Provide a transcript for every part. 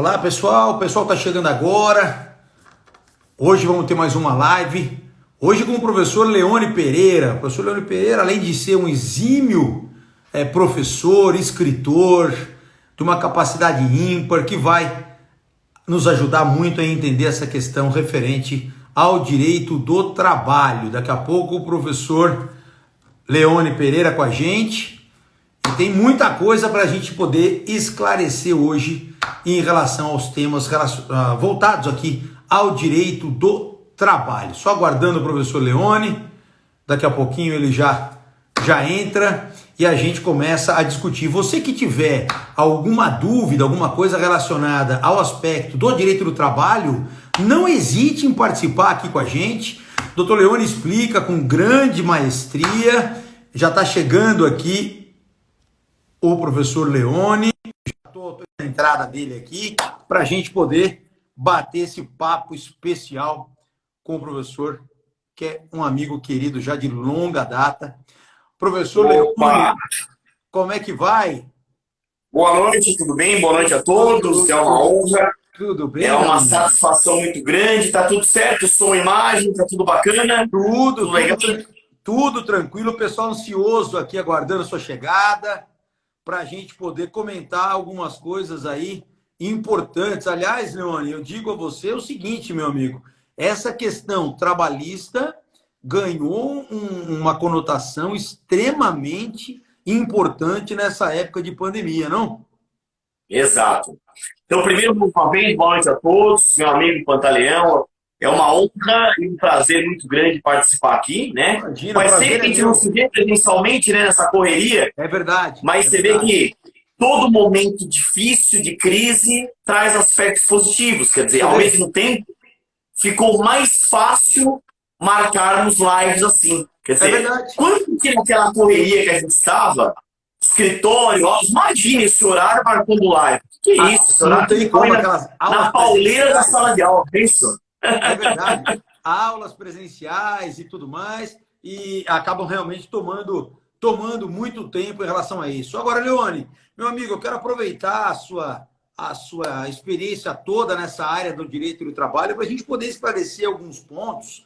Olá pessoal, o pessoal está chegando agora. Hoje vamos ter mais uma live. Hoje com o professor Leone Pereira. O professor Leone Pereira, além de ser um exímio professor, escritor, de uma capacidade ímpar, que vai nos ajudar muito a entender essa questão referente ao direito do trabalho. Daqui a pouco o professor Leone Pereira com a gente. E tem muita coisa para a gente poder esclarecer hoje em relação aos temas voltados aqui ao direito do trabalho. Só aguardando o professor Leone, daqui a pouquinho ele já entra e a gente começa a discutir. Você que tiver alguma dúvida, alguma coisa relacionada ao aspecto do direito do trabalho, não hesite em participar aqui com a gente. O Dr. Leone explica com grande maestria. Já está chegando aqui o professor Leone. Estou na entrada dele aqui para a gente poder bater esse papo especial com o professor, que é um amigo querido já de longa data. Professor Leone, como é que vai? Boa noite, tudo bem? Boa noite a todos. É uma honra. Tudo bem? É uma satisfação muito grande. Tá tudo certo? Som, imagem, tá tudo bacana? Tudo legal. Tudo tranquilo. O pessoal ansioso aqui aguardando a sua chegada, para a gente poder comentar algumas coisas aí importantes. Aliás, Leone, eu digo a você o seguinte, meu amigo, essa questão trabalhista ganhou uma conotação extremamente importante nessa época de pandemia, não? Exato. Então, primeiro, uma vez, boa noite a todos, meu amigo Pantaleão. É uma honra e um prazer muito grande participar aqui, né? Imagina, mas sempre que a gente não se vê presencialmente, né, nessa correria. É verdade. Mas você vê que todo momento difícil, de crise, traz aspectos positivos. Quer dizer, ao mesmo tempo, ficou mais fácil marcarmos lives assim. Quer dizer, quando que naquela correria que a gente estava, escritório, imagina esse horário marcando live. Que isso? Não tem como aquelas na pauleira da sala de aula, pensa. É verdade. Aulas presenciais e tudo mais, e acabam realmente tomando muito tempo em relação a isso. Agora, Leone, meu amigo, eu quero aproveitar a sua experiência toda nessa área do direito do trabalho para a gente poder esclarecer alguns pontos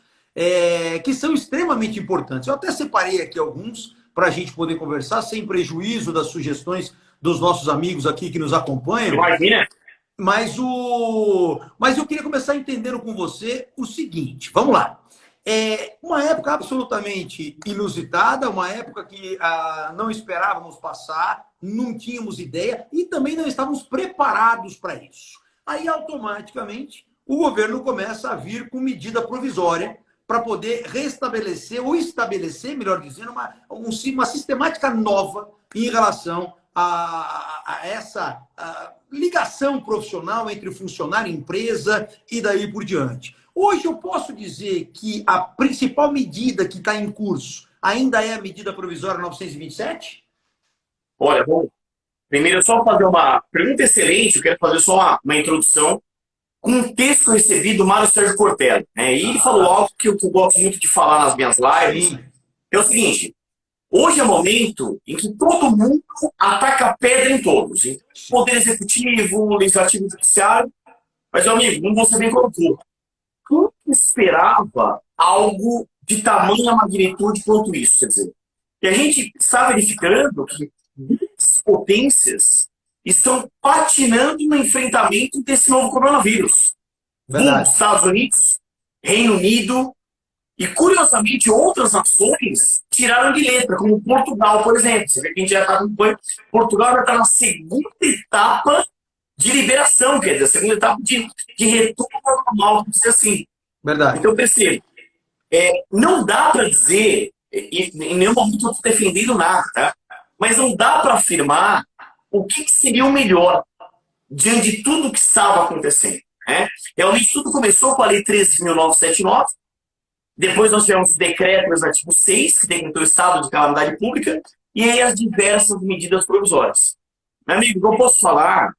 que são extremamente importantes. Eu até separei aqui alguns para a gente poder conversar, sem prejuízo das sugestões dos nossos amigos aqui que nos acompanham. Imagina. Mas eu queria começar entendendo com você o seguinte, vamos lá. Uma época absolutamente inusitada, uma época que não esperávamos passar, não tínhamos ideia e também não estávamos preparados para isso. Aí, automaticamente, o governo começa a vir com medida provisória para poder restabelecer, ou estabelecer, melhor dizendo, uma sistemática nova em relação a essa ligação profissional entre funcionário e empresa e daí por diante. Hoje eu posso dizer que a principal medida que está em curso ainda é a medida provisória 927? Olha, bom, primeiro só fazer uma pergunta excelente, eu quero fazer só uma introdução com um texto que eu recebi do Mário Sérgio Cortella, né? E ele falou algo que eu gosto muito de falar nas minhas lives. Sim. É o seguinte: hoje é o momento em que todo mundo ataca pedra em todos. Poder executivo, legislativo, judiciário. Mas, meu amigo, não vou ser bem colocou. Quem esperava algo de tamanha magnitude quanto isso? Quer dizer, e a gente está verificando que muitas potências estão patinando no enfrentamento desse novo coronavírus. Os Estados Unidos, Reino Unido, e, curiosamente, outras nações tiraram de letra, como Portugal, por exemplo. Você vê que a gente já está acompanhando. Portugal já está na segunda etapa de liberação, quer dizer, a segunda etapa de retorno ao normal, vamos dizer assim. Verdade. Então, percebo, não dá para dizer, em nenhum momento eu estou defendendo nada, tá? Mas não dá para afirmar o que seria o melhor diante de tudo que estava acontecendo, né? Realmente, tudo começou com a Lei 13.979. Depois nós tivemos o decreto legislativo 6, que decretou o estado de calamidade pública, e aí as diversas medidas provisórias. Meu amigo, o que eu posso falar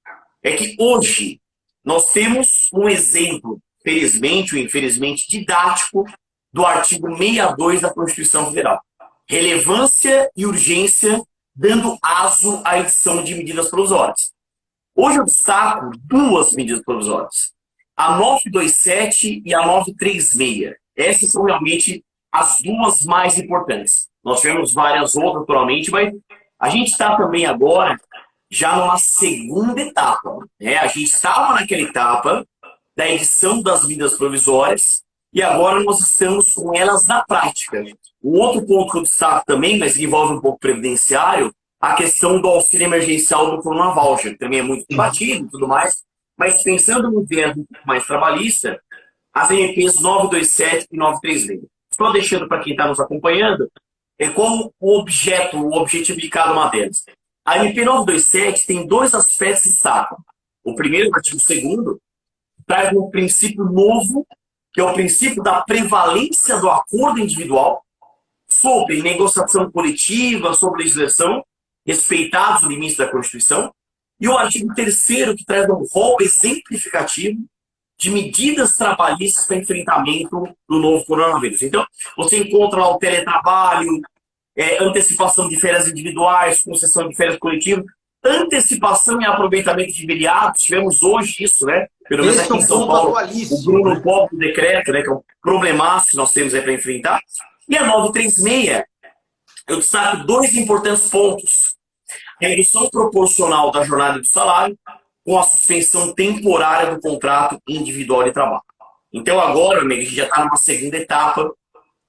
é que hoje nós temos um exemplo, felizmente ou infelizmente, didático do artigo 62 da Constituição Federal. Relevância e urgência dando aso à edição de medidas provisórias. Hoje eu destaco duas medidas provisórias. A 927 e a 936. Essas são realmente as duas mais importantes. Nós tivemos várias outras, naturalmente, mas a gente está também agora já numa segunda etapa. Né? A gente estava naquela etapa da edição das medidas provisórias e agora nós estamos com elas na prática. O outro ponto que eu destaco também, mas que envolve um pouco previdenciário, a questão do auxílio emergencial do Corona Voucher, que também é muito debatido e tudo mais, mas pensando no viés um pouco mais trabalhista, as MPs 927 e 936. Estou deixando para quem está nos acompanhando qual o objeto, o objetivo de cada uma delas. A MP 927 tem dois aspectos que destacam. O primeiro, o artigo 2º, traz um princípio novo, que é o princípio da prevalência do acordo individual sobre negociação coletiva, sobre legislação, respeitados os limites da Constituição. E o artigo 3º, que traz um rol exemplificativo de medidas trabalhistas para enfrentamento do novo coronavírus. Então, você encontra lá o teletrabalho, antecipação de férias individuais, concessão de férias coletivas, antecipação e aproveitamento de feriados. Tivemos hoje isso, né? Pelo menos aqui em São Paulo, o Bruno Pop do decreto, né? Que é um problemaço que nós temos aí para enfrentar. E a 936, eu destaco dois importantes pontos. A redução proporcional da jornada do salário com a suspensão temporária do contrato individual de trabalho. Então agora, amigo, a gente já está numa segunda etapa,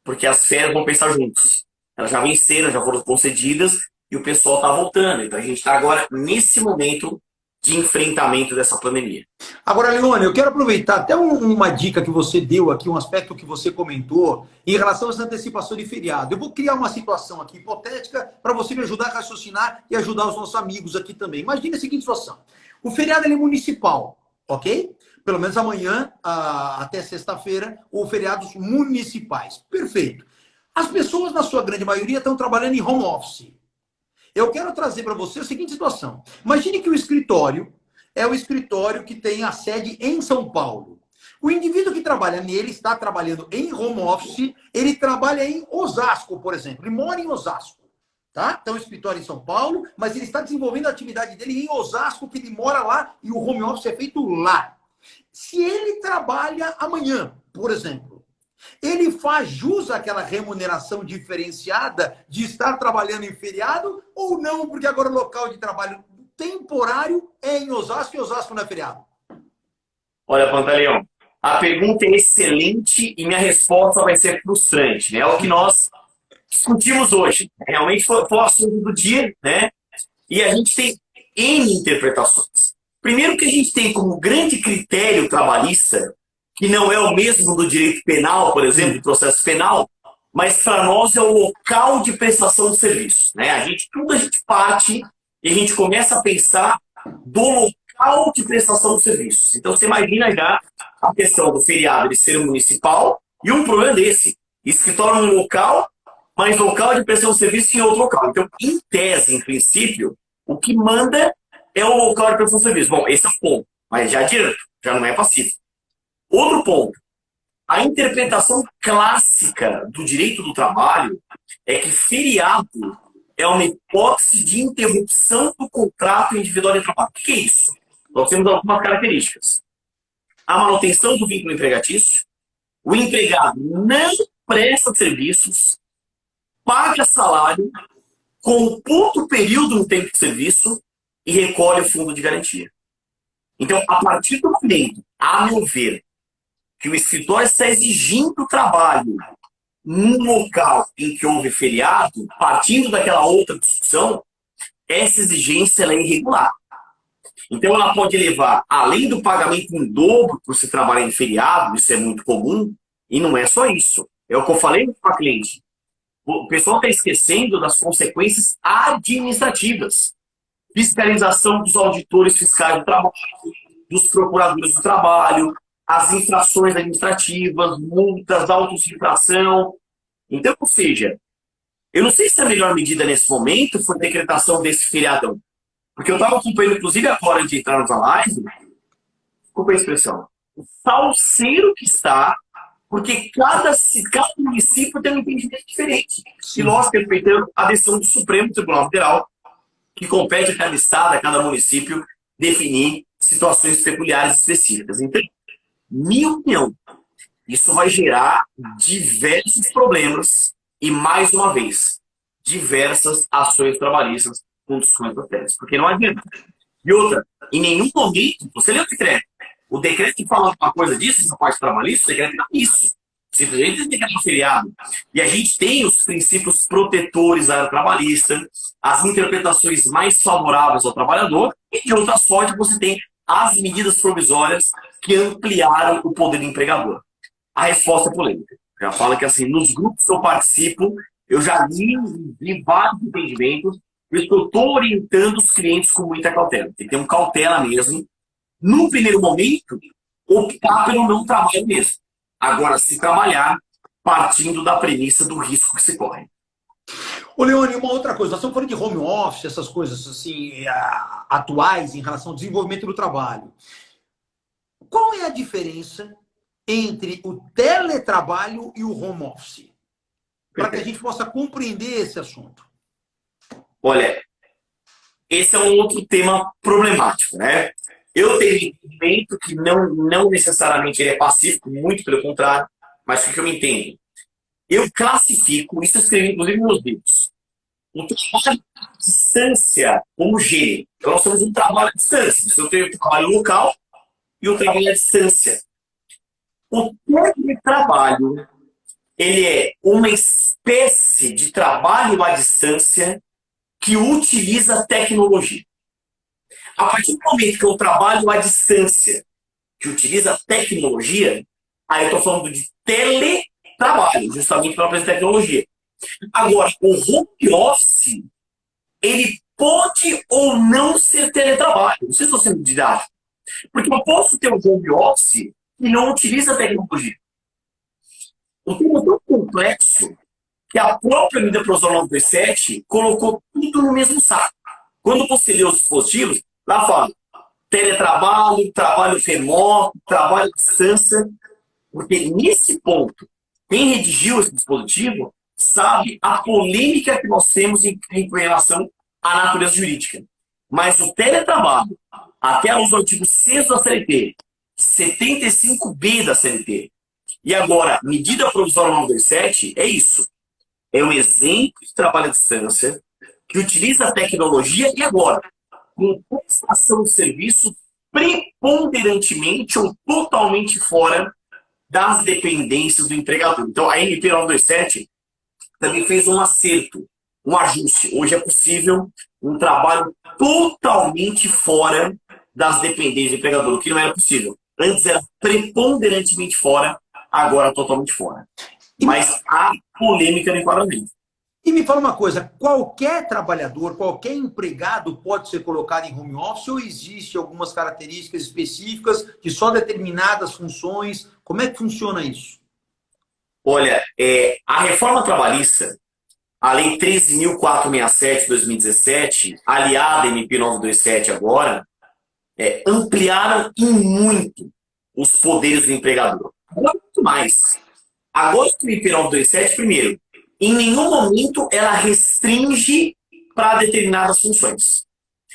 porque as férias vão pensar juntos. Elas já venceram, já foram concedidas e o pessoal está voltando. Então a gente está agora nesse momento de enfrentamento dessa pandemia. Agora, Leone, eu quero aproveitar até uma dica que você deu aqui, um aspecto que você comentou em relação a essa antecipação de feriado. Eu vou criar uma situação aqui hipotética para você me ajudar a raciocinar e ajudar os nossos amigos aqui também. Imagine a seguinte situação. O feriado ele é municipal, ok? Pelo menos amanhã até sexta-feira, ou feriados municipais. Perfeito. As pessoas, na sua grande maioria, estão trabalhando em home office. Eu quero trazer para você a seguinte situação. Imagine que o escritório é o escritório que tem a sede em São Paulo. O indivíduo que trabalha nele está trabalhando em home office, ele trabalha em Osasco, por exemplo. Ele mora em Osasco. Tá? Então, o escritório em São Paulo, mas ele está desenvolvendo a atividade dele em Osasco, que ele mora lá e o home office é feito lá. Se ele trabalha amanhã, por exemplo, ele faz jus àquela remuneração diferenciada de estar trabalhando em feriado ou não, porque agora o local de trabalho temporário é em Osasco e Osasco não é feriado? Olha, Pantaleão, a pergunta é excelente e minha resposta vai ser frustrante. Né? É o que nós discutimos hoje. Realmente foi o assunto do dia, né? E a gente tem N interpretações. Primeiro que a gente tem como grande critério trabalhista, que não é o mesmo do direito penal, por exemplo, do processo penal, mas para nós é o local de prestação de serviço. Né? Tudo a gente parte e a gente começa a pensar do local de prestação de serviços. Então você imagina já a questão do feriado de ser municipal e um problema desse. Escritório num local, mas local de prestação de serviço em outro local. Então, em tese, em princípio, o que manda é o local de prestação de serviço. Bom, esse é o ponto, mas já adianto, já não é passivo. Outro ponto, a interpretação clássica do direito do trabalho é que feriado é uma hipótese de interrupção do contrato individual de trabalho. O que é isso? Nós temos algumas características. A manutenção do vínculo empregatício, o empregado não presta serviços, paga salário, computa o período no tempo de serviço e recolhe o fundo de garantia. Então, a partir do momento, a meu ver, que o escritório está exigindo trabalho num local em que houve feriado, partindo daquela outra discussão, essa exigência ela é irregular. Então, ela pode levar, além do pagamento em dobro por se trabalhar em feriado, isso é muito comum, e não é só isso. É o que eu falei para a cliente. O pessoal está esquecendo das consequências administrativas. Fiscalização dos auditores fiscais do trabalho, dos procuradores do trabalho, as infrações administrativas, multas, autos de infração. Então, ou seja, eu não sei se a melhor medida nesse momento foi a decretação desse feriadão. Porque eu estava acompanhando, inclusive agora, antes de entrar na live, desculpa a expressão, o salseiro que está, porque cada município tem um entendimento diferente. E nós, respeitando a decisão do Supremo Tribunal Federal, que compete a cada estado, a cada município, definir situações peculiares específicas. Então, minha opinião, isso vai gerar diversos problemas e, mais uma vez, diversas ações trabalhistas com desconto das. Porque não adianta. E outra, em nenhum momento, você lê o decreto que fala uma coisa disso, essa parte trabalhista, o decreto não é isso. Simplesmente tem que ter um feriado. E a gente tem os princípios protetores da área trabalhista, as interpretações mais favoráveis ao trabalhador, e de outra sorte você tem as medidas provisórias que ampliaram o poder do empregador. A resposta é polêmica. Já fala que assim, nos grupos que eu participo, eu já vi vários entendimentos, eu estou orientando os clientes com muita cautela. Tem que ter um cautela mesmo. No primeiro momento, optar pelo não trabalho mesmo. Agora, se trabalhar, partindo da premissa do risco que se corre. Ô, Leone, uma outra coisa, nós estamos falando de home office, essas coisas assim, atuais em relação ao desenvolvimento do trabalho. Qual é a diferença entre o teletrabalho e o home office? Para que a gente possa compreender esse assunto. Olha, esse é um outro tema problemático, né? Eu tenho entendimento que não necessariamente ele é pacífico, muito pelo contrário, mas o que eu entendo? Eu classifico, isso eu escrevi inclusive nos livros, o trabalho à distância como gênero. Então nós temos um trabalho à distância. Eu tenho o trabalho local e o trabalho à distância. O teletrabalho, ele é uma espécie de trabalho à distância que utiliza tecnologia. A partir do momento que eu trabalho à distância, que utiliza tecnologia, aí eu estou falando de teletrabalho, justamente pela presença de tecnologia. Agora, o home office, ele pode ou não ser teletrabalho. Não sei se estou sendo didático. Porque eu posso ter um home office e não utiliza tecnologia. O tema é tão complexo que a própria medida provisória 927 colocou tudo no mesmo saco. Quando você lê os dispositivos, lá fala teletrabalho, trabalho remoto, trabalho à distância. Porque nesse ponto, quem redigiu esse dispositivo sabe a polêmica que nós temos em relação à natureza jurídica. Mas o teletrabalho, até a luz do artigo 6º da CLT, 75B da CLT, e agora, medida provisória 927, é isso. É um exemplo de trabalho à distância que utiliza a tecnologia e agora, com prestação de serviço preponderantemente ou totalmente fora das dependências do empregador. Então, a MP 927 também fez um acerto, um ajuste. Hoje é possível um trabalho totalmente fora das dependências do empregador, o que não era possível. Antes era preponderantemente fora, agora totalmente fora. Mas há polêmica no enquadramento. E me fala uma coisa, qualquer trabalhador, qualquer empregado pode ser colocado em home office ou existe algumas características específicas de só determinadas funções? Como é que funciona isso? Olha, a reforma trabalhista, a Lei 13.467 de 2017, aliada à MP 927 agora, ampliaram em muito os poderes do empregador. Agora, muito mais. Agora, a MP 927, primeiro, em nenhum momento ela restringe para determinadas funções.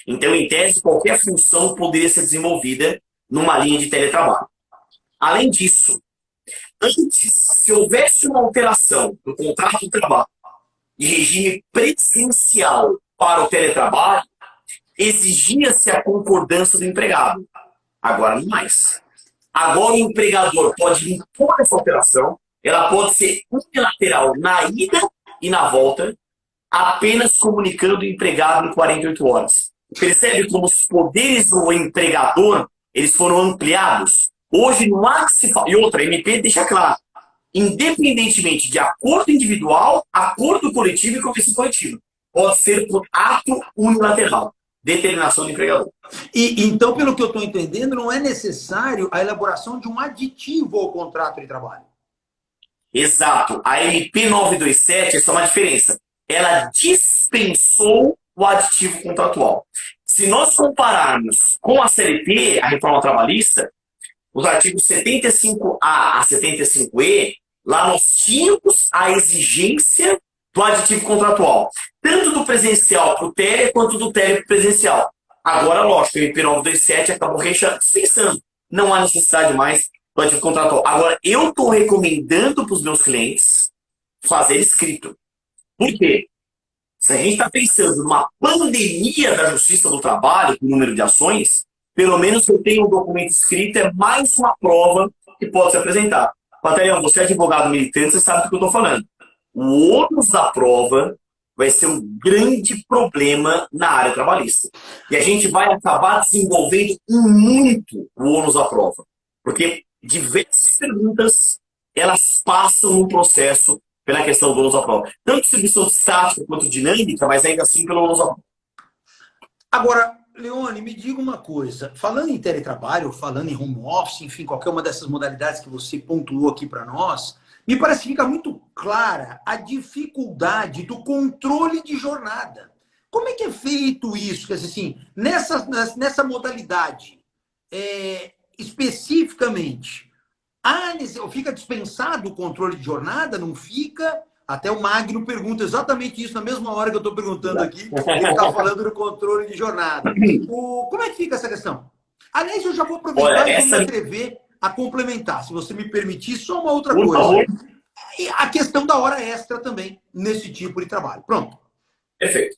Então, em tese, qualquer função poderia ser desenvolvida numa linha de teletrabalho. Além disso, antes, se houvesse uma alteração no contrato de trabalho de regime presencial para o teletrabalho, exigia-se a concordância do empregado. Agora, não mais. Agora, o empregador pode impor essa alteração. Ela pode ser unilateral na ida e na volta, apenas comunicando o empregado em 48 horas. Percebe como os poderes do empregador eles foram ampliados? Hoje não há que se falar. E outra, a MP deixa claro, independentemente de acordo individual, acordo coletivo e convenção coletiva. Pode ser por ato unilateral. Determinação do empregador. E então, pelo que eu estou entendendo, não é necessário a elaboração de um aditivo ao contrato de trabalho. Exato. A MP 927, essa é uma diferença. Ela dispensou o aditivo contratual. Se nós compararmos com a CLT, a reforma trabalhista, os artigos 75A a 75E, lá nós tínhamos a exigência do aditivo contratual. Tanto do presencial para o tele, quanto do tele para o presencial. Agora, lógico, o MP927 acabou dispensando. Não há necessidade mais do ativo contratual. Agora, eu estou recomendando para os meus clientes fazer escrito. Por quê? Se a gente está pensando numa pandemia da justiça do trabalho, com o número de ações, pelo menos eu tenho um documento escrito, é mais uma prova que pode se apresentar. Patarião, você é advogado militante, você sabe do que eu estou falando. O ônus da prova vai ser um grande problema na área trabalhista. E a gente vai acabar desenvolvendo muito o ônus da prova. Porque diversas perguntas, elas passam no processo pela questão do ônus da prova. Tanto distribuição estática quanto dinâmica, mas ainda assim pelo ônus da prova. Agora, Leone, me diga uma coisa. Falando em teletrabalho, falando em home office, enfim, qualquer uma dessas modalidades que você pontuou aqui para nós, me parece que fica muito clara a dificuldade do controle de jornada. Como é que é feito isso? Quer dizer, assim, nessa modalidade, especificamente, fica dispensado o controle de jornada? Não fica? Até o Magno pergunta exatamente isso na mesma hora que eu estou perguntando aqui. Ele está falando do controle de jornada. Como é que fica essa questão? Aliás, eu já vou aproveitar e vou me atrever a complementar, se você me permitir, só uma outra coisa. E a questão da hora extra também, nesse tipo de trabalho. Pronto. Perfeito.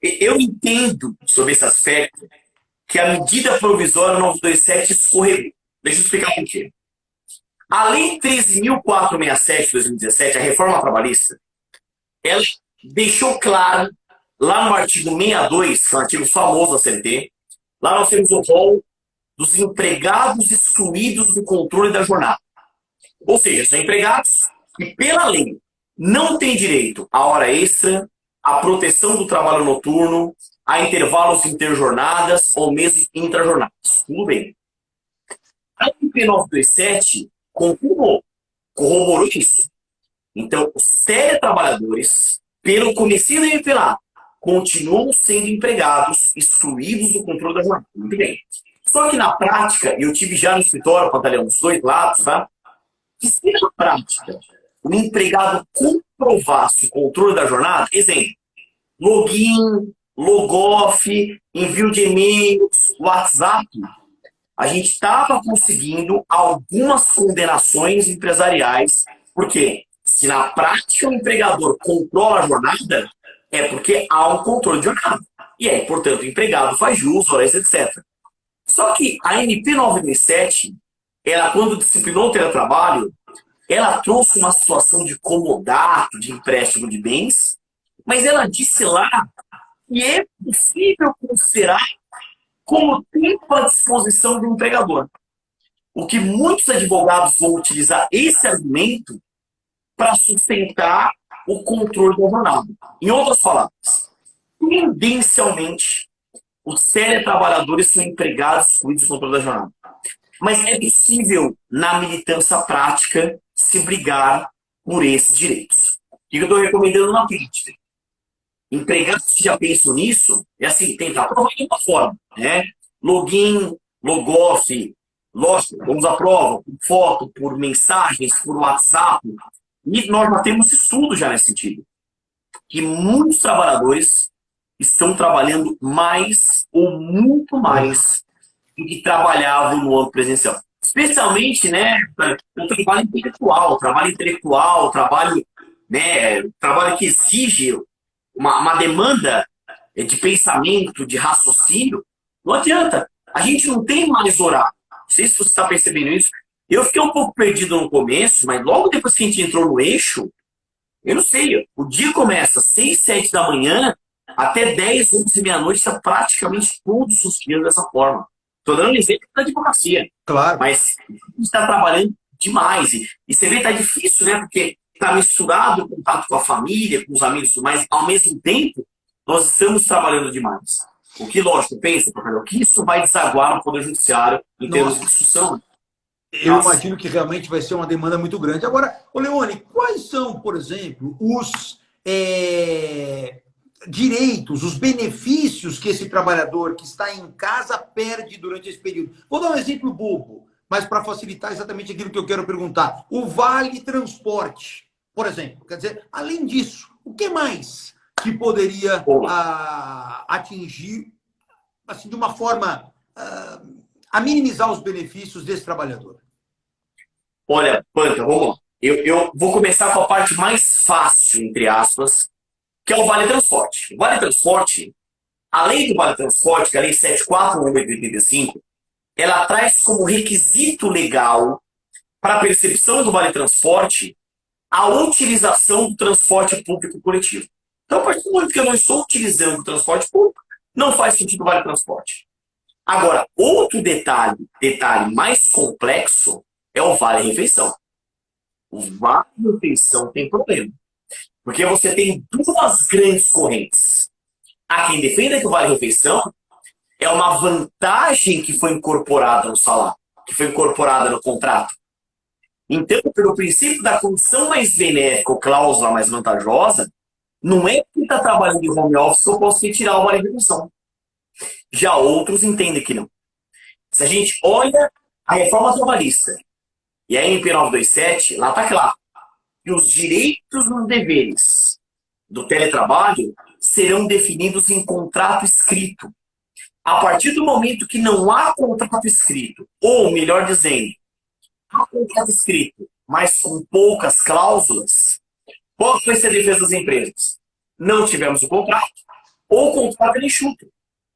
Eu entendo sobre esse aspecto que a medida provisória 927 escorregou. Deixa eu explicar por quê. A Lei 13.467 de 2017, a reforma trabalhista, ela deixou claro, lá no artigo 62, que é um artigo famoso da CLT, lá nós temos o rol dos empregados excluídos do controle da jornada. Ou seja, são empregados que, pela lei, não têm direito à hora extra, à proteção do trabalho noturno, a intervalos interjornadas ou mesmo intrajornadas. Tudo bem. A MP 927 corroborou isso. Então, os teletrabalhadores, pelo comecinho da MP lá, continuam sendo empregados excluídos do controle da jornada. Muito bem. Só que na prática, e eu tive já no escritório, Pantaleão, dos dois lados, tá? Que se na prática o empregado comprovasse o controle da jornada, exemplo, login, logoff, envio de e-mails, WhatsApp, a gente estava conseguindo algumas condenações empresariais, porque se na prática o empregador controla a jornada, é porque há um controle de jornada. E aí, portanto, o empregado faz jus, horas, etc. Só que a MP 927, ela, quando disciplinou o teletrabalho, ela trouxe uma situação de comodato, de empréstimo de bens, mas ela disse lá que é possível considerar como tempo à disposição do empregador. O que muitos advogados vão utilizar esse argumento para sustentar o controle da jornada. Em outras palavras, tendencialmente, os teletrabalhadores são empregados excluídos do controle da jornada. Mas é possível, na militância prática, se brigar por esses direitos. O que eu estou recomendando na prática? Empregados que já pensam nisso, é assim, tentar provar de uma forma, né? Login, logoff, lógico, vamos à prova, por foto, por mensagens, por WhatsApp. E nós já temos estudo já nesse sentido. Que muitos trabalhadores estão trabalhando mais ou muito mais do que trabalhavam no âmbito presencial. Especialmente, né, o trabalho intelectual, trabalho, né, trabalho que exige uma demanda de pensamento, de raciocínio. Não adianta. A gente não tem mais horário. Não sei se você está percebendo isso. Eu fiquei um pouco perdido no começo, mas logo depois que a gente entrou no eixo, eu não sei, o dia começa às 6, 7 da manhã, até 10, 11, meia-noite, está praticamente todos os dias dessa forma. Estou dando um exemplo da advocacia. Claro. Mas a gente está trabalhando demais. E você vê que está difícil, né? Porque está misturado o contato com a família, com os amigos, mas ao mesmo tempo, nós estamos trabalhando demais. O que, lógico, pensa, o que isso vai desaguar no Poder Judiciário em termos de discussão? Eu imagino que realmente vai ser uma demanda muito grande. Agora, ô Leone, quais são, por exemplo, os direitos, os benefícios que esse trabalhador que está em casa perde durante esse período? Vou dar um exemplo bobo, mas para facilitar exatamente aquilo que eu quero perguntar. O vale transporte, por exemplo. Quer dizer, além disso, o que mais que poderia atingir assim, de uma forma a minimizar os benefícios desse trabalhador? Olha, Panta, vamos lá. Eu vou começar com a parte mais fácil, entre aspas, que é o Vale Transporte. O Vale Transporte, além do Vale Transporte, que é a Lei 74/85, ela traz como requisito legal para a percepção do Vale Transporte a utilização do transporte público coletivo. Então, a partir do momento que eu não estou utilizando o transporte público, não faz sentido o Vale Transporte. Agora, outro detalhe mais complexo é o Vale Refeição. O Vale Refeição tem problema, porque você tem duas grandes correntes. Há quem defenda que o Vale Refeição é uma vantagem que foi incorporada no salário, que foi incorporada no contrato. Então, pelo princípio da condição mais benéfica ou cláusula mais vantajosa, não é que está trabalhando em home office que eu posso retirar o Vale Refeição. Já outros entendem que não. Se a gente olha a reforma trabalhista e a MP 927, lá está claro que os direitos e os deveres do teletrabalho serão definidos em contrato escrito. A partir do momento que não há contrato escrito, ou melhor dizendo, há contrato escrito, mas com poucas cláusulas, qual vai ser a defesa das empresas? Não tivemos o contrato, ou o contrato é enxuto.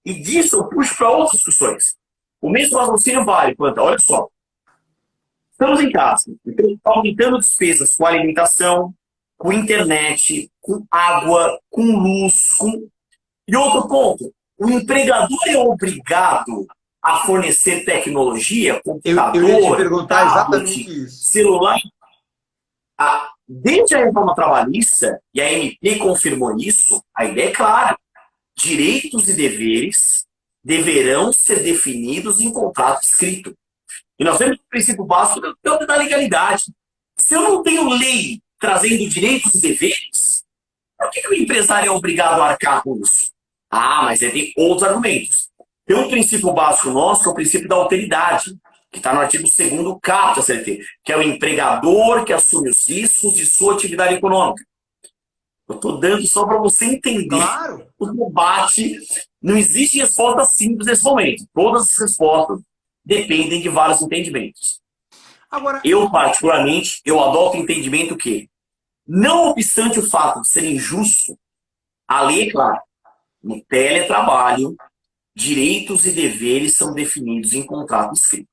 E disso eu puxo para outras discussões. O mesmo raciocínio vale, Planta. Olha só. Estamos em casa, então aumentando despesas com alimentação, com internet, com água, com luz, com... E outro ponto, o empregador é obrigado a fornecer tecnologia, computador, Eu ia te perguntar tablet, exatamente isso. celular. Desde a reforma trabalhista, e a MP confirmou isso, a ideia é clara. Direitos e deveres deverão ser definidos em contrato escrito. E nós temos o princípio básico da legalidade. Se eu não tenho lei trazendo direitos e deveres, por que o empresário é obrigado a arcar com isso? Mas tem outros argumentos. Tem um princípio básico nosso, que é o princípio da alteridade, que está no artigo 2º caput da CLT, que é o empregador que assume os riscos de sua atividade econômica. Eu estou dando só para você entender. Claro. O debate, não existe resposta simples nesse momento. Todas as respostas dependem de vários entendimentos. Agora, eu, particularmente, eu adoto o entendimento que, não obstante o fato de ser injusto, a lei é clara. No teletrabalho, direitos e deveres são definidos em contrato escrito.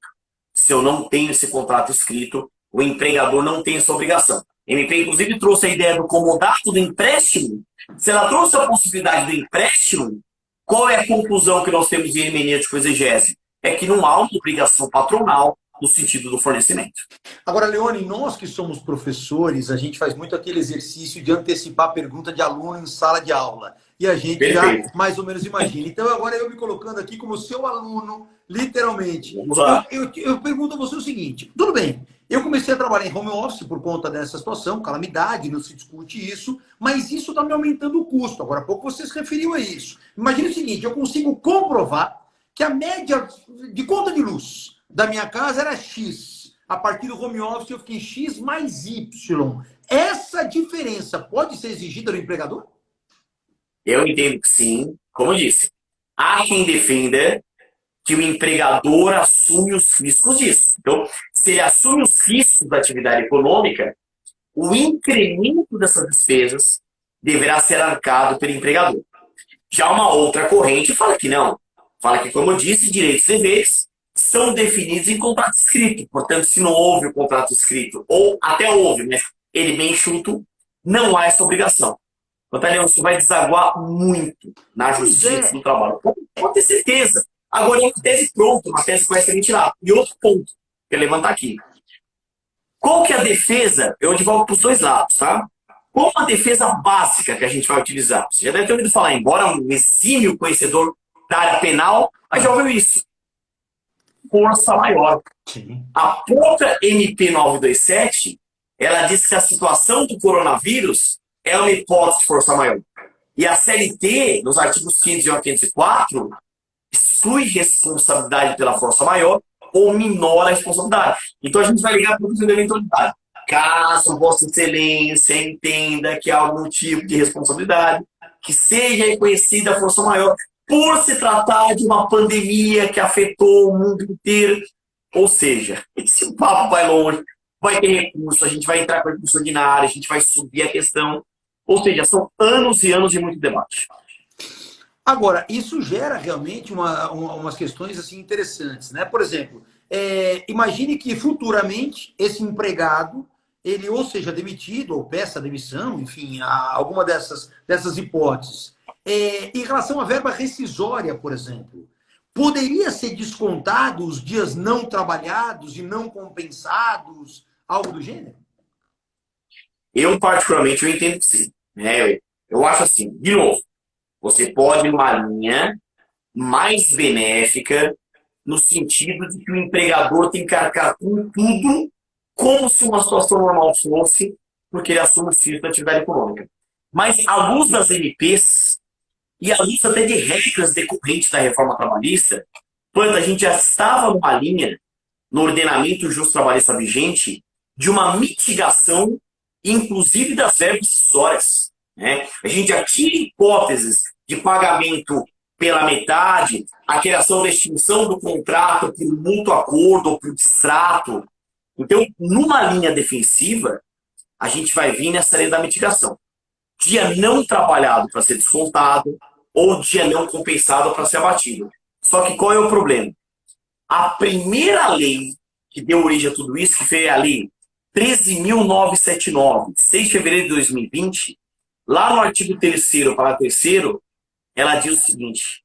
Se eu não tenho esse contrato escrito, o empregador não tem essa obrigação. A MP, inclusive, trouxe a ideia do comodato do empréstimo. Se ela trouxe a possibilidade do empréstimo, qual é a conclusão que nós temos em hermenêutico exegese? É que não há uma obrigação patronal no sentido do fornecimento. Agora, Leone, nós que somos professores, a gente faz muito aquele exercício de antecipar a pergunta de aluno em sala de aula. E a gente Perfeito. já mais ou menos imagina. Então, agora eu me colocando aqui como seu aluno, literalmente. Vamos lá. Eu pergunto a você o seguinte: tudo bem, eu comecei a trabalhar em home office por conta dessa situação, calamidade, não se discute isso, mas isso está me aumentando o custo. Agora há pouco você se referiu a isso. Imagina o seguinte: eu consigo comprovar que a média de conta de luz da minha casa era X. A partir do home office eu fiquei X mais Y. Essa diferença pode ser exigida do empregador? Eu entendo que sim. Como eu disse, há quem defenda que o empregador assume os riscos disso. Então, se ele assume os riscos da atividade econômica, o incremento dessas despesas deverá ser arcado pelo empregador. Já uma outra corrente fala que não. Fala que, como eu disse, direitos e deveres são definidos em contrato escrito. Portanto, se não houve o contrato escrito, ou até houve, mas ele bem enxuto, não há essa obrigação. Natália, isso vai desaguar muito na justiça do trabalho. Pode ter certeza. Agora é uma tese pronta, uma tese que vai ser ventilada. E outro ponto que eu levantar aqui. Qual que é a defesa? Eu advogo para os dois lados, tá? Qual a defesa básica que a gente vai utilizar? Você já deve ter ouvido falar, embora um exímio conhecedor da área penal, mas já ouviu isso. Força maior. Sim. A própria MP 927, ela diz que a situação do coronavírus é uma hipótese de força maior. E a CLT, nos artigos 500 e 804, exclui responsabilidade pela força maior ou minora a responsabilidade. Então a gente vai ligar para o de eventualidade. Caso Vossa Excelência entenda que há algum tipo de responsabilidade, que seja reconhecida a força maior. por se tratar de uma pandemia que afetou o mundo inteiro. Ou seja, esse papo vai longe, vai ter recurso, a gente vai entrar com recurso ordinário, a gente vai subir a questão. Ou seja, são anos e anos de muito debate. Agora, isso gera realmente umas questões assim interessantes, né? Por exemplo, imagine que futuramente esse empregado, ele ou seja demitido, ou peça demissão, enfim, alguma dessas hipóteses. Em relação à verba rescisória, por exemplo, poderia ser descontado os dias não trabalhados e não compensados, algo do gênero? Eu, particularmente, eu entendo que sim. Né? Eu acho assim, de novo, você pode ir numa linha mais benéfica no sentido de que o empregador tem que arcar com tudo como se uma situação normal fosse, porque ele assume o risco da atividade econômica. Mas, à luz das MPs e à luz até de regras decorrentes da reforma trabalhista, quando a gente já estava numa linha no ordenamento justo trabalhista vigente de uma mitigação, inclusive das verbas acessórias. Né? A gente já tinha hipóteses de pagamento pela metade, a criação da extinção do contrato por mútuo acordo ou por distrato. Então, numa linha defensiva, a gente vai vir nessa linha da mitigação. Dia não trabalhado para ser descontado ou dia não compensado para ser abatido. Só que qual é o problema? A primeira lei que deu origem a tudo isso, que foi a lei 13.979, 6 de fevereiro de 2020, lá no artigo 3º, parágrafo 3º, ela diz o seguinte,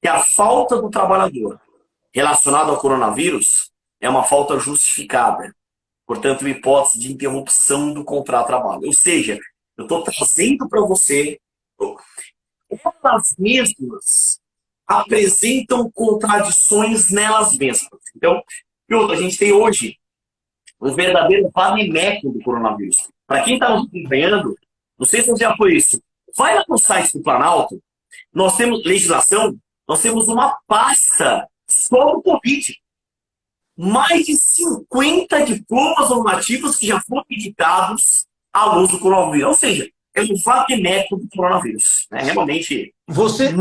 que a falta do trabalhador relacionada ao coronavírus é uma falta justificada. Portanto, uma hipótese de interrupção do contrato de trabalho. Ou seja, eu estou trazendo para você, elas mesmas apresentam contradições nelas mesmas. Então, a gente tem hoje um verdadeiro vademecum do coronavírus. Para quem está nos acompanhando, não sei se você já foi isso, vai lá no site do Planalto, nós temos legislação, nós temos uma pasta sobre o Covid. Mais de 50 diplomas normativos que já foram editados à luz do coronavírus. Ou seja, é um vademecum do coronavírus. É realmente... Você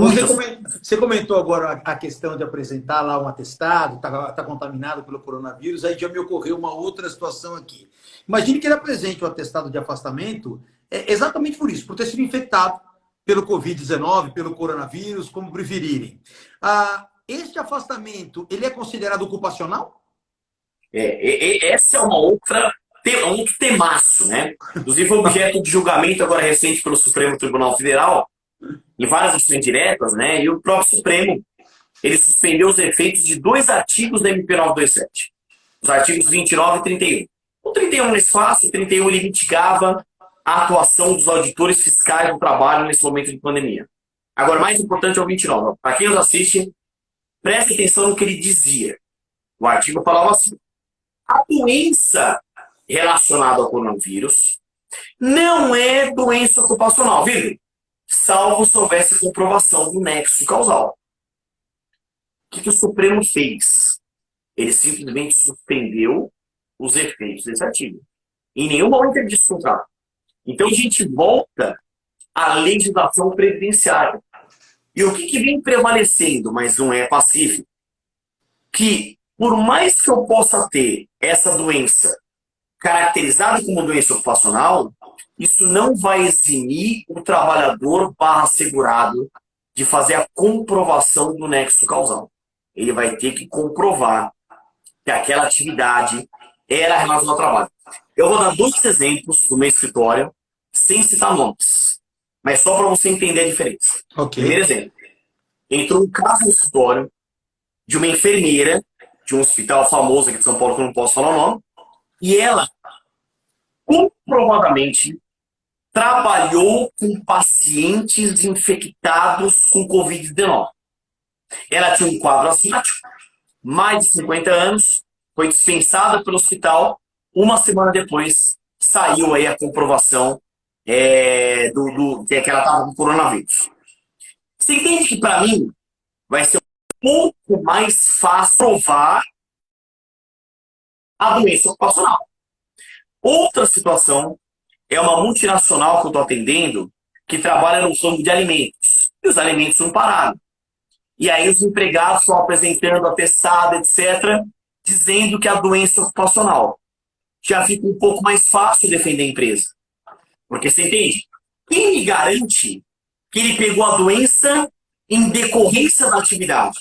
comentou agora a questão de apresentar lá um atestado, tá contaminado pelo coronavírus, aí já me ocorreu uma outra situação aqui. Imagine que ele apresente o atestado de afastamento exatamente por isso, por ter sido infectado pelo Covid-19, pelo coronavírus, como preferirem. Este afastamento, ele é considerado ocupacional? Essa é um outro temaço, né? Inclusive, foi objeto de julgamento agora recente pelo Supremo Tribunal Federal, em várias ações diretas, né? E o próprio Supremo, ele suspendeu os efeitos de 2 artigos da MP 927, os artigos 29 e 31. O 31 mais fácil, o 31 ele mitigava a atuação dos auditores fiscais do trabalho nesse momento de pandemia. Agora, mais importante é o 29. Para quem nos assiste, preste atenção no que ele dizia. O artigo falava assim, a doença relacionada ao coronavírus não é doença ocupacional, viu? Salvo se houvesse comprovação do nexo causal. O que o Supremo fez? Ele simplesmente suspendeu os efeitos desse artigo. Em nenhum momento ele disse o contrário. Então a gente volta à legislação previdenciária. E o que vem prevalecendo, mas não é pacífico? Que por mais que eu possa ter essa doença caracterizada como doença ocupacional, isso não vai eximir o trabalhador segurado de fazer a comprovação do nexo causal. Ele vai ter que comprovar que aquela atividade era relacionada ao trabalho. Eu vou dar 2 exemplos do meu escritório, sem citar nomes, mas só para você entender a diferença. Okay. Primeiro exemplo. Entrou um caso no escritório de uma enfermeira de um hospital famoso aqui de São Paulo, que eu não posso falar o nome, e ela comprovadamente trabalhou com pacientes infectados com Covid-19. Ela tinha um quadro asmático, mais de 50 anos, foi dispensada pelo hospital, uma semana depois saiu aí a comprovação que ela estava com coronavírus. Você entende que para mim vai ser um pouco mais fácil provar a doença ocupacional. Outra situação é uma multinacional que eu estou atendendo que trabalha no ramo de alimentos. E os alimentos não pararam. E aí os empregados estão apresentando atestado, etc., dizendo que é a doença ocupacional. Já fica um pouco mais fácil defender a empresa. Porque você entende? Quem me garante que ele pegou a doença em decorrência da atividade?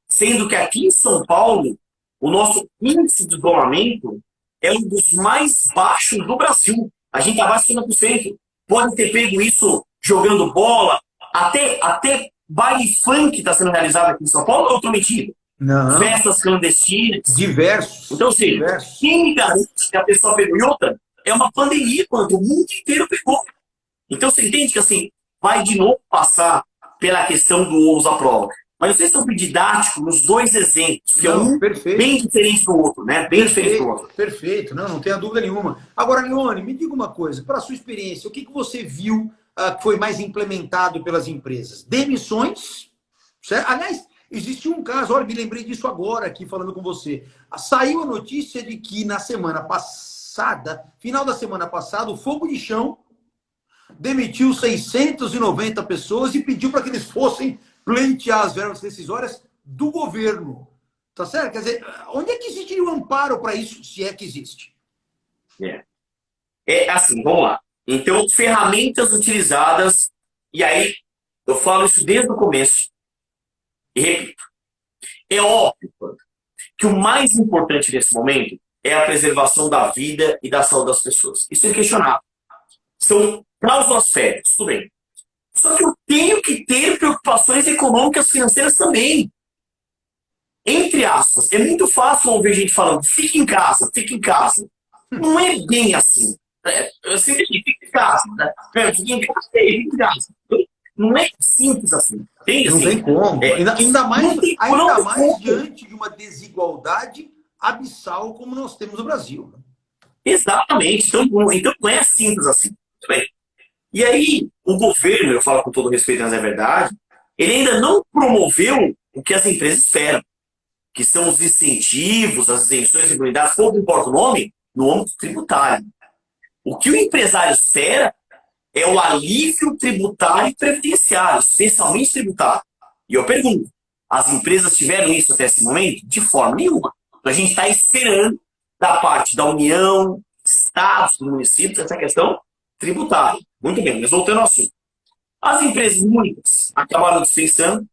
Sendo que aqui em São Paulo, o nosso índice de isolamento é um dos mais baixos do Brasil. A gente está abaixo de 50%. Pode ter pego isso jogando bola, até baile funk está sendo realizado aqui em São Paulo, ou eu estou mentindo? Não. Festas clandestinas. Diversos. Então, assim, diversos. quem me garante que a pessoa pegou? E outra, é uma pandemia, quando o mundo inteiro pegou. Então, você entende que, assim, vai de novo passar pela questão do uso à prova. Mas vocês são didáticos nos dois exemplos, que Não, é um perfeito. bem diferente do outro, né? Bem diferente do outro. Perfeito, não tenha dúvida nenhuma. Agora, Leone, me diga uma coisa, para a sua experiência, o que você viu que foi mais implementado pelas empresas? Demissões, certo? Aliás, existiu um caso, olha, me lembrei disso agora aqui falando com você. Saiu a notícia de que na semana passada, final da semana passada, o Fogo de Chão demitiu 690 pessoas e pediu para que eles fossem pleitear as verbas decisórias do governo. Tá certo? Quer dizer, onde é que existiria um amparo para isso, se é que existe? É assim, vamos lá. Então, ferramentas utilizadas, e aí eu falo isso desde o começo, e repito, é óbvio que o mais importante nesse momento é a preservação da vida e da saúde das pessoas. Isso é questionável. São cláusulas férreas, tudo bem. Só que eu tenho que ter preocupações econômicas financeiras também. Entre aspas, é muito fácil ouvir gente falando, fica em casa, fica em casa. Não é bem assim. Eu sempre digo, fica em casa. Né? Fica em casa, fica em casa. Não é simples assim. Entende? Não tem como. Ainda mais diante de uma desigualdade abissal como nós temos no Brasil. Exatamente. Então não é simples assim. Muito bem. E aí, o governo, eu falo com todo respeito, mas é verdade, ele ainda não promoveu o que as empresas esperam, que são os incentivos, as isenções e imunidades, pouco importa o nome, no âmbito tributário. O que o empresário espera é o alívio tributário e previdenciário, especialmente tributário. E eu pergunto, as empresas tiveram isso até esse momento? De forma nenhuma. Então a gente está esperando da parte da União, estados, municípios, essa questão tributária. Muito bem, mas voltando ao assunto. As empresas muitas acabaram dispensando,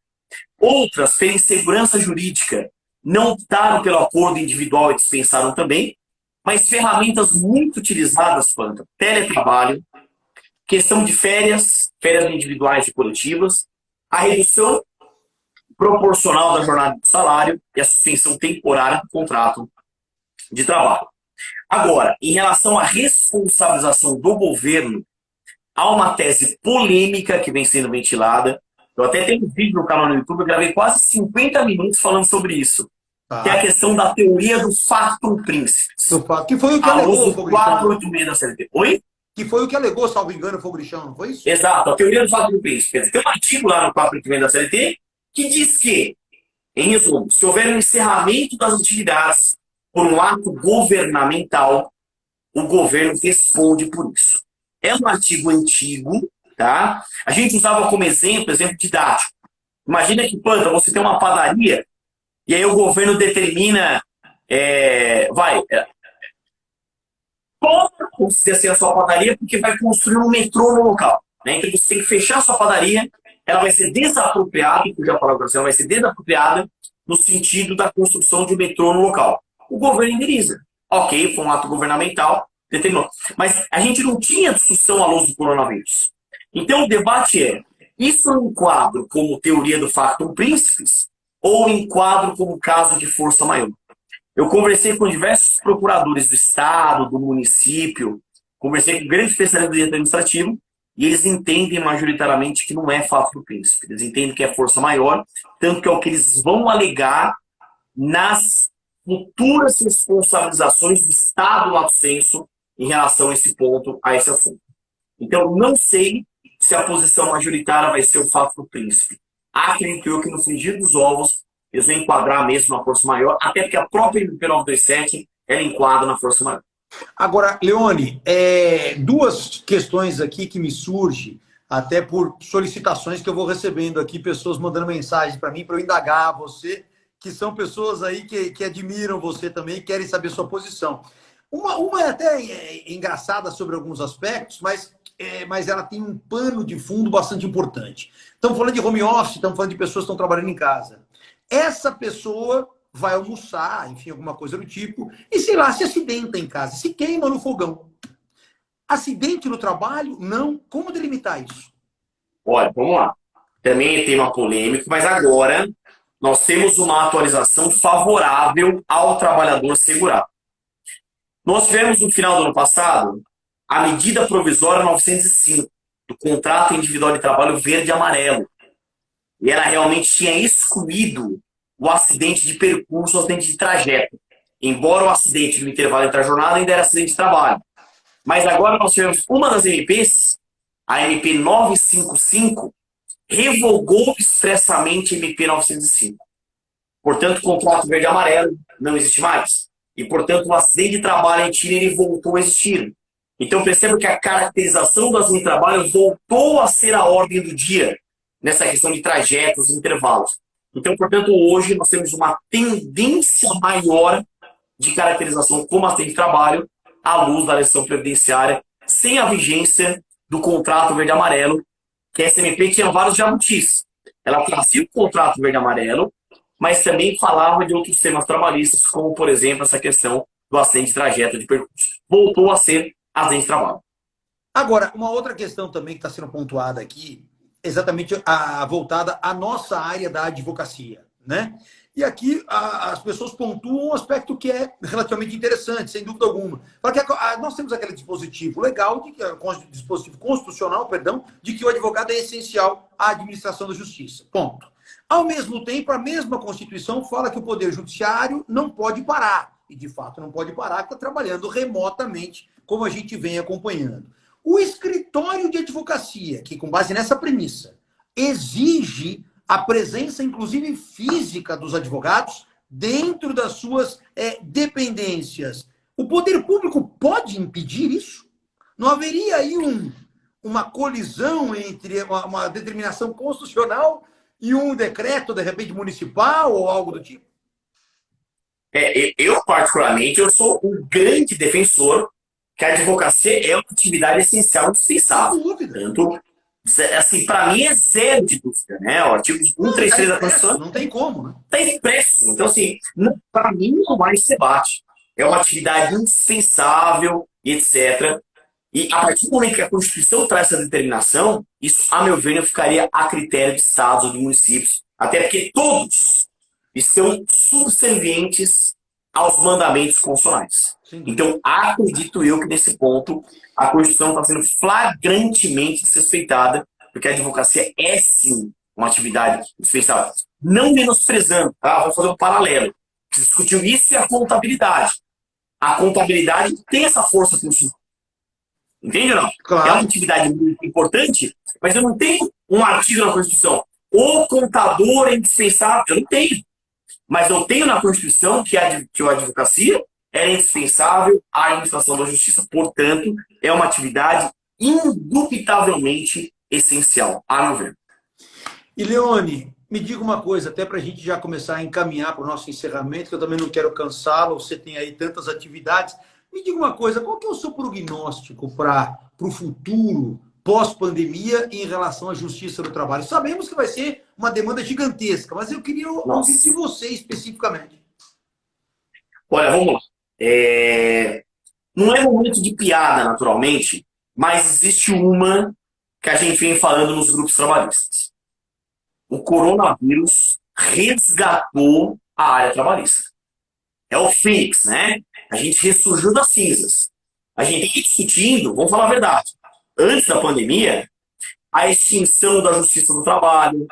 outras, pela insegurança jurídica, não optaram pelo acordo individual e dispensaram também, mas ferramentas muito utilizadas quanto teletrabalho, questão de férias individuais e coletivas, a redução proporcional da jornada de salário e a suspensão temporária do contrato de trabalho. Agora, em relação à responsabilização do governo, há uma tese polêmica que vem sendo ventilada. Eu até tenho um vídeo no canal no YouTube, eu gravei quase 50 minutos falando sobre isso. Que é a questão da teoria do factum principis. Que foi o que alegou o Fogo de Chão. 486 da CLT. Oi? Que foi o que alegou, salvo engano, o Fogo de Chão, não foi isso? Exato, a teoria do factum principis. Tem um artigo lá no 486 da CLT que diz que, em resumo, se houver um encerramento das atividades por um ato governamental, o governo responde por isso. É um artigo antigo, tá? A gente usava como exemplo didático. Imagina que, planta, você tem uma padaria e aí o governo determina, vamos dizer assim, a sua padaria porque vai construir um metrô no local. Né? Então você tem que fechar a sua padaria, ela vai ser desapropriada, que eu já falei para você, ela vai ser desapropriada no sentido da construção de um metrô no local. O governo indeniza. Ok, foi um ato governamental, determinou. Mas a gente não tinha discussão à luz do coronavírus. Então o debate é, isso é um quadro como teoria do factum principis ou um quadro como caso de força maior? Eu conversei com diversos procuradores do estado, do município, conversei com grandes especialistas do direito administrativo e eles entendem majoritariamente que não é factum principis. Eles entendem que é força maior, tanto que é o que eles vão alegar nas futuras responsabilizações do Estado lato sensu em relação a esse ponto, a esse assunto. Então, não sei se a posição majoritária vai ser o factum principis. Acredito eu que no frigir dos ovos eles vão enquadrar mesmo na força maior, até porque a própria MP 927 ela enquadra na força maior. Agora, Leone, duas questões aqui que me surgem até por solicitações que eu vou recebendo aqui, pessoas mandando mensagens para mim, para eu indagar você, que são pessoas aí que admiram você também e querem saber sua posição. Uma é até engraçada sobre alguns aspectos, mas ela tem um pano de fundo bastante importante. Estamos falando de home office, estamos falando de pessoas que estão trabalhando em casa. Essa pessoa vai almoçar, enfim, alguma coisa do tipo, e sei lá, se acidenta em casa, se queima no fogão. Acidente no trabalho? Não. Como delimitar isso? Olha, vamos lá. Também é tema polêmico, mas agora nós temos uma atualização favorável ao trabalhador segurado. Nós tivemos no final do ano passado a medida provisória 905 do contrato individual de trabalho verde e amarelo. E ela realmente tinha excluído o acidente de percurso, o acidente de trajeto. Embora o acidente no intervalo entre a jornada ainda era acidente de trabalho. Mas agora nós tivemos uma das MPs, a MP 955, revogou expressamente a MP 905. Portanto, o contrato verde e amarelo não existe mais. E, portanto, o acidente de trabalho em Chile ele voltou a existir. Então, perceba que a caracterização do acidente de trabalho voltou a ser a ordem do dia nessa questão de trajetos e intervalos. Então, portanto, hoje nós temos uma tendência maior de caracterização como acidente de trabalho à luz da legislação previdenciária, sem a vigência do contrato verde e amarelo, que a SMP tinha vários jabutis. Ela trazia o contrato verde e amarelo, mas também falava de outros temas trabalhistas, como, por exemplo, essa questão do acidente de trajeto de percurso. Voltou a ser acidente de trabalho. Agora, uma outra questão também que está sendo pontuada aqui, exatamente voltada à nossa área da advocacia, né? E aqui as pessoas pontuam um aspecto que é relativamente interessante, sem dúvida alguma. Porque nós temos aquele dispositivo legal, dispositivo constitucional, perdão, de que o advogado é essencial à administração da justiça. Ponto. Ao mesmo tempo, a mesma Constituição fala que o Poder Judiciário não pode parar. E, de fato, não pode parar, porque está trabalhando remotamente, como a gente vem acompanhando. O escritório de advocacia, que, com base nessa premissa, exige a presença, inclusive física, dos advogados dentro das suas dependências. O poder público pode impedir isso? Não haveria aí uma colisão entre uma determinação constitucional e um decreto, de repente, municipal ou algo do tipo? Eu, particularmente, eu sou um grande defensor que a advocacia é uma atividade essencial e indispensável. Sem dúvida. Tanto, assim, para mim é zero de dúvida, né? O artigo 133 da Constituição não tem como, né? está expresso. Então, assim, para mim não há esse debate. É uma atividade indispensável, etc. E a partir do momento que a Constituição traz essa determinação, isso, a meu ver, não ficaria a critério de estados ou de municípios, até porque todos estão subservientes aos mandamentos constitucionais. Então, acredito eu que nesse ponto a Constituição está sendo flagrantemente desrespeitada, porque a advocacia é sim uma atividade indispensável. Não menosprezando, tá? Vamos fazer um paralelo. Se discutiu isso e a contabilidade. A contabilidade tem essa força constitucional. Entende ou não? Claro. É uma atividade muito importante, mas eu não tenho um artigo na Constituição. O contador é indispensável. Eu não tenho. Mas eu tenho na Constituição que a advocacia é indispensável à administração da justiça. Portanto, é uma atividade indubitavelmente essencial, a meu ver. E, Leone, me diga uma coisa, até para a gente já começar a encaminhar para o nosso encerramento, que eu também não quero cansá-lo, você tem aí tantas atividades. Me diga uma coisa, qual que é o seu prognóstico para o futuro, pós-pandemia, em relação à justiça do trabalho? Sabemos que vai ser uma demanda gigantesca, mas eu queria ouvir de você especificamente. Olha, vamos lá. Não é momento de piada, naturalmente, mas existe uma que a gente vem falando nos grupos trabalhistas. O coronavírus resgatou a área trabalhista. É o Fênix, né? A gente ressurgiu das cinzas. A gente está discutindo, vamos falar a verdade, antes da pandemia, a extinção da Justiça do Trabalho,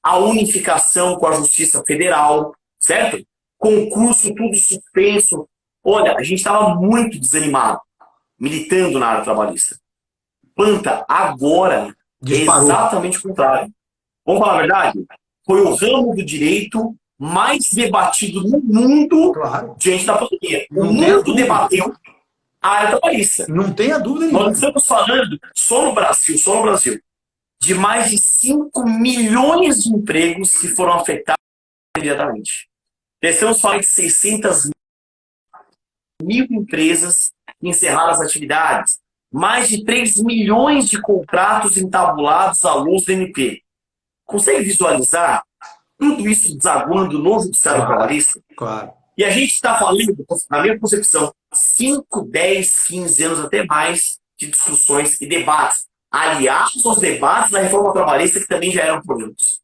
a unificação com a Justiça Federal, certo? Concurso tudo suspenso. Olha, a gente estava muito desanimado, militando na área trabalhista. Planta, agora, disparou. É exatamente o contrário. Vamos falar a verdade? Foi o ramo do direito mais debatido no mundo, claro, diante da pandemia. O mundo debateu a área trabalhista. Não tenha dúvida nenhuma. Nós estamos falando só no Brasil, de mais de 5 milhões de empregos que foram afetados imediatamente. Estamos falando de 600 mil empresas que encerraram as atividades, mais de 3 milhões de contratos entabulados à luz do MP. Consegue visualizar tudo isso desaguando no judiciário trabalhista? Claro. E a gente está falando, na minha concepção, 5, 10, 15 anos até mais de discussões e debates, aliados aos debates da reforma trabalhista que também já eram polêmicos.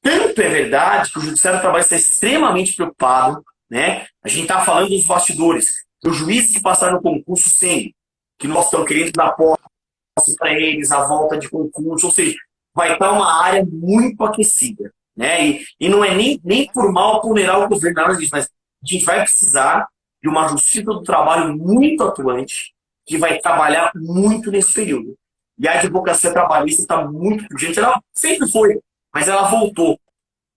Tanto é verdade que o judiciário trabalhista está extremamente preocupado, né? A gente está falando dos bastidores, dos juízes que passaram no concurso sem, que nós estamos querendo dar posse para eles, a volta de concurso, ou seja, vai estar uma área muito aquecida, né? E não é nem por mal ponderar o governo, nada disso, mas a gente vai precisar de uma justiça do trabalho muito atuante, que vai trabalhar muito nesse período. E a advocacia trabalhista está muito urgente, ela sempre foi, mas ela voltou.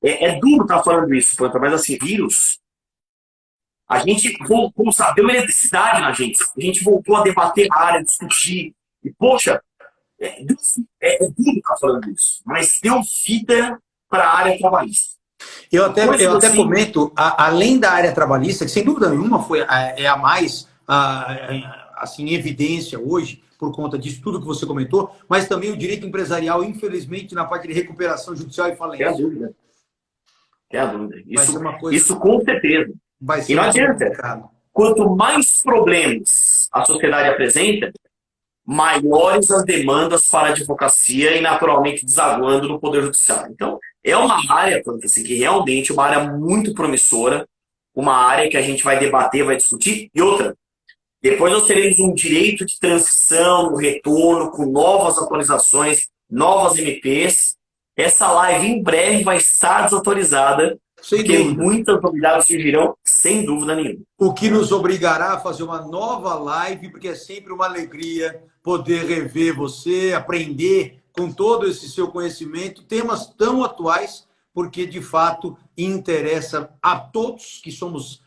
É duro estar falando isso, Planta, mas assim, vírus, a gente voltou, sabe, deu uma eletricidade na gente. A gente voltou a debater a área, discutir. E, poxa, é duro estar falando isso, mas deu vida para a área trabalhista. Eu até comento, além da área trabalhista, que sem dúvida nenhuma é a mais assim, em evidência hoje, por conta disso tudo que você comentou, mas também o direito empresarial, infelizmente, na parte de recuperação judicial e falência. É a dúvida. É a dúvida. Isso Isso com certeza. Vai ser E não adianta. complicado. Quanto mais problemas a sociedade apresenta, maiores as demandas para a advocacia e, naturalmente, desaguando no Poder Judiciário. Então, é uma área, assim, que realmente é uma área muito promissora, uma área que a gente vai debater, vai discutir. E outra, depois nós teremos um direito de transição, um retorno, com novas atualizações, novas MPs. Essa live, em breve, vai estar desatualizada, porque muitas novidades surgirão, sem dúvida nenhuma. O que nos obrigará a fazer uma nova live, porque é sempre uma alegria poder rever você, aprender com todo esse seu conhecimento, temas tão atuais, porque de fato interessa a todos que somos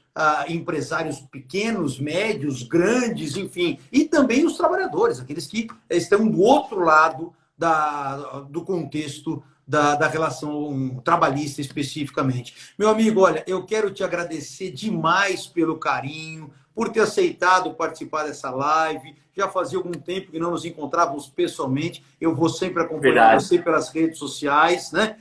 empresários pequenos, médios, grandes, enfim, e também os trabalhadores, aqueles que estão do outro lado do contexto da relação trabalhista especificamente. Meu amigo, olha, eu quero te agradecer demais pelo carinho, por ter aceitado participar dessa live. Já fazia algum tempo que não nos encontrávamos pessoalmente. Eu vou sempre acompanhar você pelas redes sociais, né?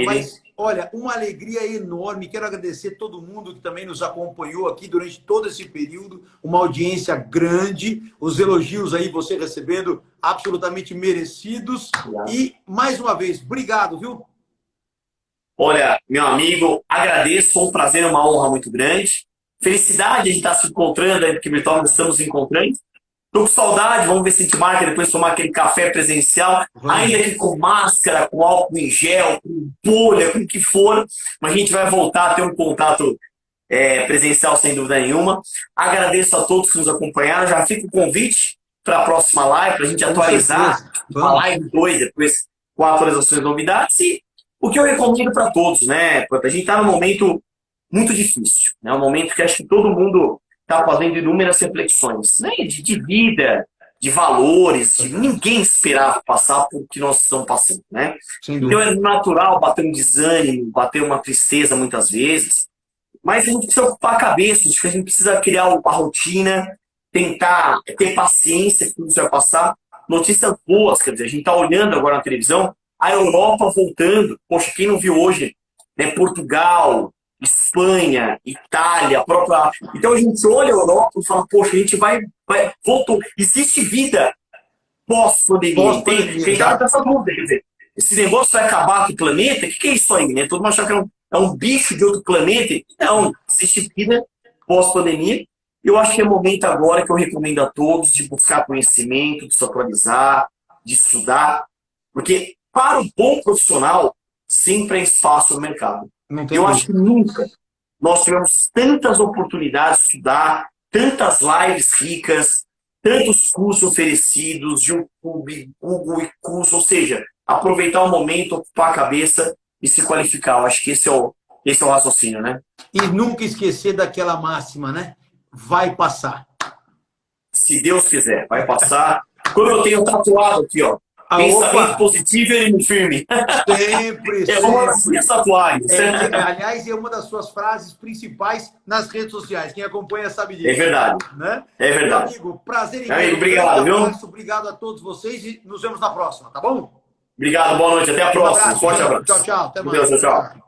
Mas, olha, uma alegria enorme. Quero agradecer a todo mundo que também nos acompanhou aqui durante todo esse período. Uma audiência grande. Os elogios aí você recebendo absolutamente merecidos. E, mais uma vez, obrigado, viu? Olha, meu amigo, agradeço. Foi um prazer, uma honra muito grande. Felicidade de estar se encontrando, porque virtualmente estamos nos encontrando. Estou com saudade, vamos ver se a gente marca depois tomar aquele café presencial, ainda que com máscara, com álcool em gel, com bolha, com o que for, mas a gente vai voltar a ter um contato presencial sem dúvida nenhuma. Agradeço a todos que nos acompanharam, já fica o convite para a próxima live, para a gente atualizar a live 2 depois com atualizações e novidades. E o que eu recomendo para todos, né? A gente está num momento muito difícil, né? Um momento que acho que todo mundo está fazendo inúmeras reflexões, né? de vida, de valores, ninguém esperava passar por que nós estamos passando, né? Então é natural bater um desânimo, bater uma tristeza muitas vezes, mas a gente precisa ocupar a cabeça, acho que a gente precisa criar uma rotina, tentar ter paciência que tudo isso vai passar. Notícias boas, quer dizer, a gente está olhando agora na televisão, a Europa voltando, poxa, quem não viu hoje, né? Portugal, Espanha, Itália, a própria... Então a gente olha a Europa e fala, poxa, a gente voltou. Existe vida pós-pandemia. Tem dado essa dúvida, quer dizer, esse negócio vai acabar com o planeta? O que é isso aí, né? Todo mundo acha que é um bicho de outro planeta. Não, existe vida pós-pandemia. Eu acho que é o momento agora que eu recomendo a todos de buscar conhecimento, de se atualizar, de estudar, porque para o bom profissional sempre há espaço no mercado. Eu acho que nunca nós tivemos tantas oportunidades de estudar, tantas lives ricas, tantos cursos oferecidos, YouTube, Google e curso, ou seja, aproveitar o momento, ocupar a cabeça e se qualificar. Eu acho que esse é o raciocínio, né? E nunca esquecer daquela máxima, né? Vai passar. Se Deus quiser, vai passar. Como eu tenho tatuado aqui, ó, Pensamento Opa, positivo e ânimo firme. sempre, É uma das minhas sempre. tatuagens. Aliás, é uma das suas frases principais nas redes sociais. Quem acompanha sabe É disso, verdade. né? É Meu verdade. amigo, prazer em Meu amigo, ver. Um grande obrigado, viu? abraço, obrigado a todos vocês e nos vemos na próxima, tá bom? Obrigado, boa noite. Até a Um próxima. abraço, Forte irmão. Tchau, abraço. tchau. Até Com Deus, mais. tchau, tchau.